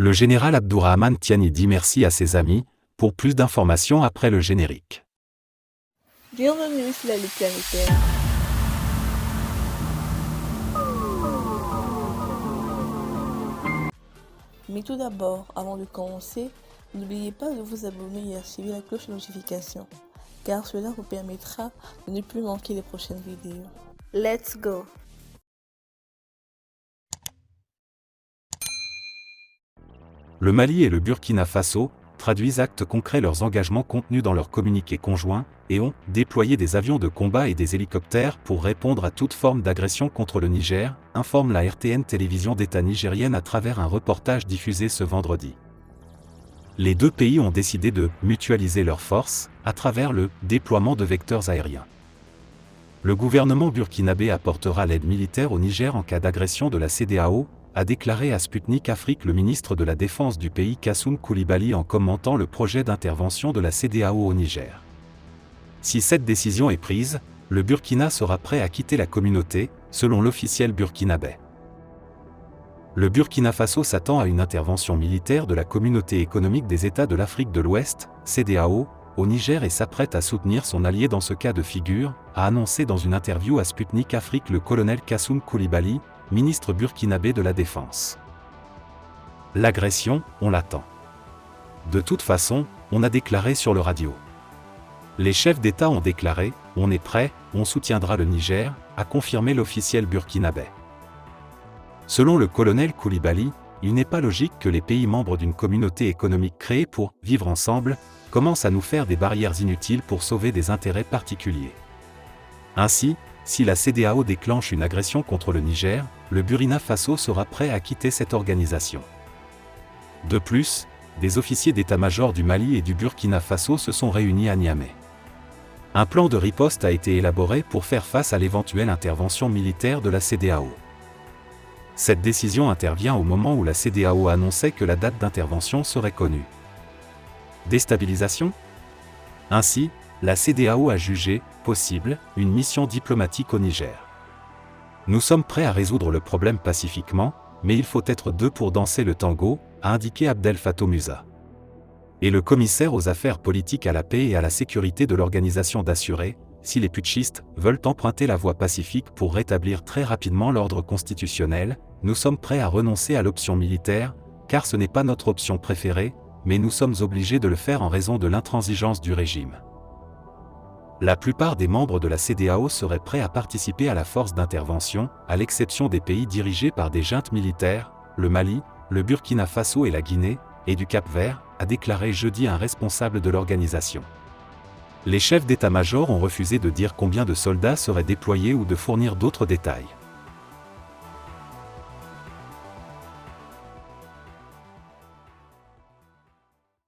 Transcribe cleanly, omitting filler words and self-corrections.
Le général Abdourahmane Tiani dit merci à ses amis. Pour plus d'informations après le générique. Bienvenue sur la Ligue planétaire. Mais tout d'abord, avant de commencer, n'oubliez pas de vous abonner et activer la cloche de notification, car cela vous permettra de ne plus manquer les prochaines vidéos. Let's go! Le Mali et le Burkina Faso traduisent actes concrets leurs engagements contenus dans leur communiqué conjoint et ont déployé des avions de combat et des hélicoptères pour répondre à toute forme d'agression contre le Niger, informe la RTN télévision d'État nigérienne à travers un reportage diffusé ce vendredi. Les deux pays ont décidé de mutualiser leurs forces à travers le déploiement de vecteurs aériens. Le gouvernement burkinabé apportera l'aide militaire au Niger en cas d'agression de la CEDEAO, a déclaré à Sputnik Afrique le ministre de la Défense du pays Kassoum Koulibaly en commentant le projet d'intervention de la CEDEAO au Niger. Si cette décision est prise, le Burkina sera prêt à quitter la communauté, selon l'officiel burkinabé. Le Burkina Faso s'attend à une intervention militaire de la Communauté économique des États de l'Afrique de l'Ouest, CEDEAO, au Niger et s'apprête à soutenir son allié dans ce cas de figure, a annoncé dans une interview à Sputnik Afrique le colonel Kassoum Koulibaly, ministre burkinabé de la Défense. L'agression, on l'attend. De toute façon, on a déclaré sur le radio. Les chefs d'État ont déclaré, on est prêt, on soutiendra le Niger, a confirmé l'officiel burkinabé. Selon le colonel Koulibaly, il n'est pas logique que les pays membres d'une communauté économique créée pour vivre ensemble commencent à nous faire des barrières inutiles pour sauver des intérêts particuliers. Ainsi, si la CEDEAO déclenche une agression contre le Niger, le Burkina Faso sera prêt à quitter cette organisation. De plus, des officiers d'état-major du Mali et du Burkina Faso se sont réunis à Niamey. Un plan de riposte a été élaboré pour faire face à l'éventuelle intervention militaire de la CEDEAO. Cette décision intervient au moment où la CEDEAO annonçait que la date d'intervention serait connue. Déstabilisation ? Ainsi, la CEDEAO a jugé possible une mission diplomatique au Niger. Nous sommes prêts à résoudre le problème pacifiquement, mais il faut être deux pour danser le tango, a indiqué Abdel Fattah Musa. Et le commissaire aux affaires politiques à la paix et à la sécurité de l'organisation d'assurer, si les putschistes veulent emprunter la voie pacifique pour rétablir très rapidement l'ordre constitutionnel, nous sommes prêts à renoncer à l'option militaire, car ce n'est pas notre option préférée, mais nous sommes obligés de le faire en raison de l'intransigeance du régime. La plupart des membres de la CEDEAO seraient prêts à participer à la force d'intervention, à l'exception des pays dirigés par des juntes militaires, le Mali, le Burkina Faso et la Guinée, et du Cap-Vert, a déclaré jeudi un responsable de l'organisation. Les chefs d'état-major ont refusé de dire combien de soldats seraient déployés ou de fournir d'autres détails.